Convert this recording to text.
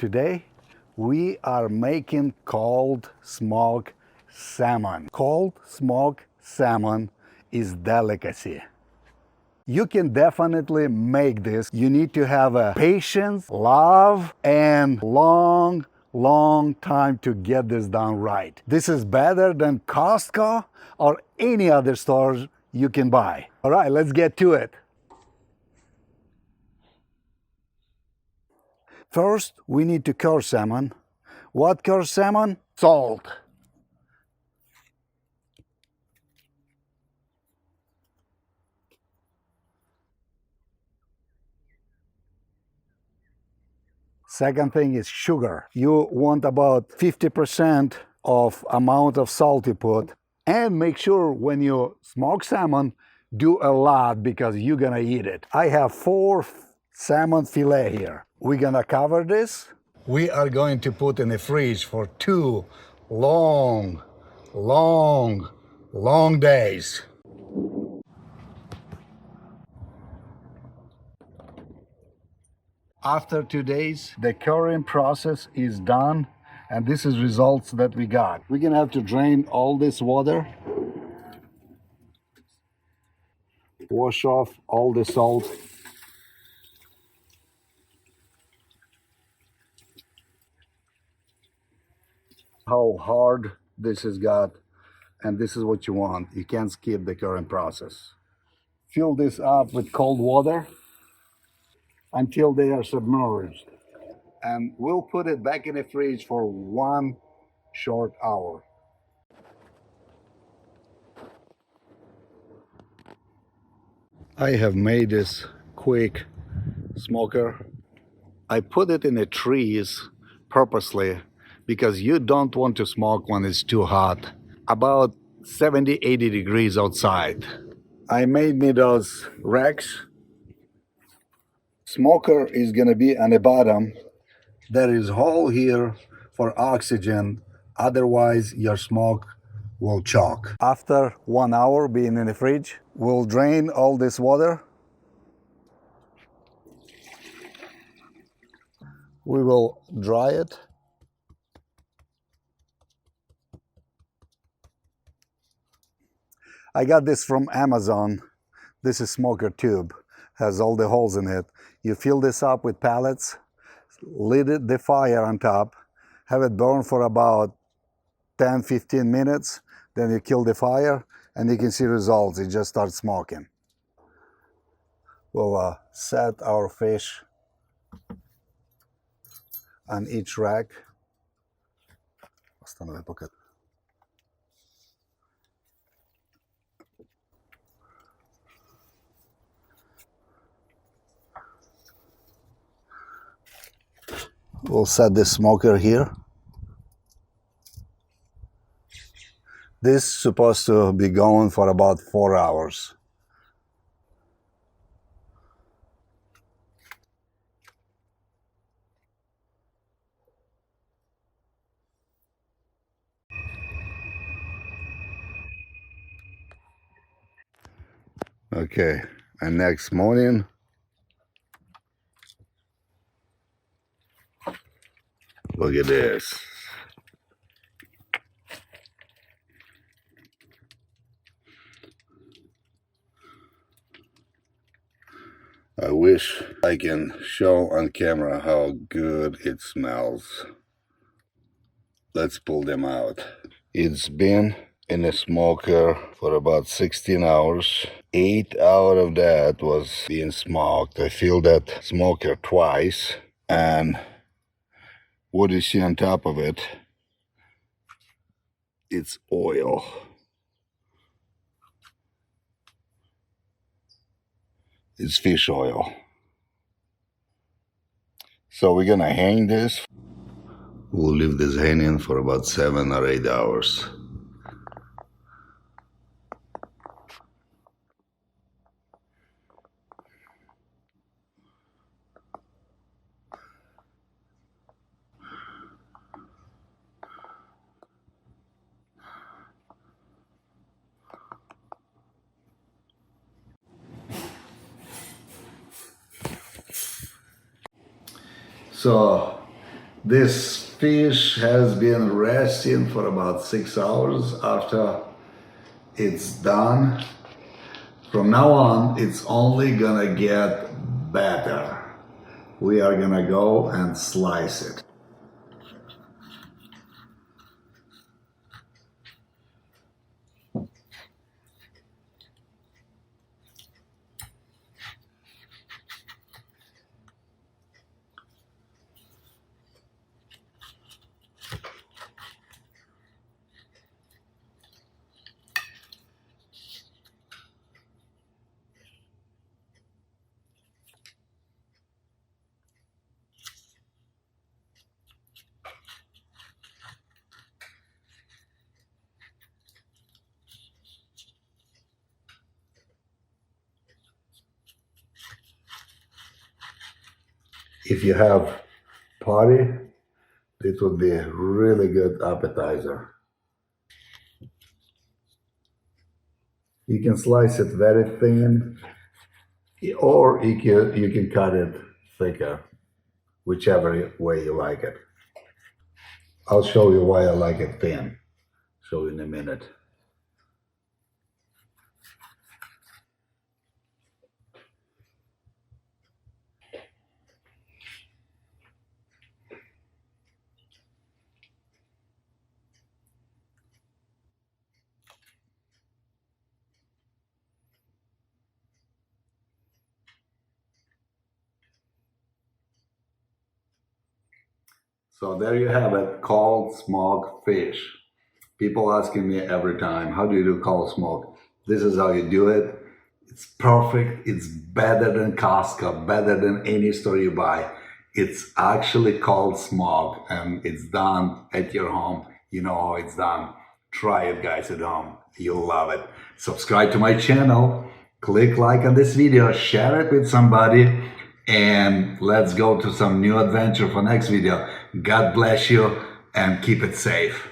Today we are making cold smoked salmon. Cold smoked salmon is delicacy. You can definitely make this. You need to have a patience, love, and long time to get this done right. This is better than Costco or any other stores you can buy. All right, let's get to it. First, we need to cure salmon. What cures salmon? Salt. Second thing is sugar. You want about 50% of amount of salt you put. And make sure when you smoke salmon, do a lot because you're gonna eat it. I have 4 salmon fillet here. We're gonna cover this. We are going to put in the fridge for 2 long days. After 2 days, the curing process is done, and this is results that we got. We're gonna have to drain all this water, wash off all the salt. How hard this has got, and this is what you want. You can't skip the curing process. Fill this up with cold water until they are submerged. And we'll put it back in the fridge for 1 short hour. I have made this quick smoker. I put it in the trees purposely because you don't want to smoke when it's too hot. About 70-80 degrees outside. I made me those racks. Smoker is gonna be on the bottom. There is hole here for oxygen, otherwise your smoke will choke. After 1 hour being in the fridge, we'll drain all this water. We will dry it. I got this from Amazon. This is smoker tube, has all the holes in it. You fill this up with pellets, lit the fire on top, have it burn for about 10-15 minutes, then you kill the fire and you can see results. It just starts smoking. We'll set our fish on each rack. We'll set this smoker here. This is supposed to be going for about 4 hours. Okay, and next morning, look at this. I wish I can show on camera how good it smells. Let's pull them out. It's been in a smoker for about 16 hours. 8 out of that was being smoked. I filled that smoker twice, and what you see on top of it, it's oil. It's fish oil. So we're gonna hang this. We'll leave this hanging for about 7 or 8 hours. So This fish has been resting for about 6 hours. After it's done, from now on, it's only gonna get better. We are gonna go and slice it. If you have party, it would be a really good appetizer. You can slice it very thin, or you can cut it thicker, whichever way you like it. I'll show you why I like it thin. Show you in a minute. So there you have it, cold smoked fish. People asking me every time, how do you do cold smoke? This is how you do it. It's perfect. It's better than Costco, better than any store you buy. It's actually cold smoke and it's done at your home. You know how it's done. Try it, guys, at home. You'll love it. Subscribe to my channel. Click like on this video. Share it with somebody. And let's go to some new adventure for next video. God bless you and keep it safe.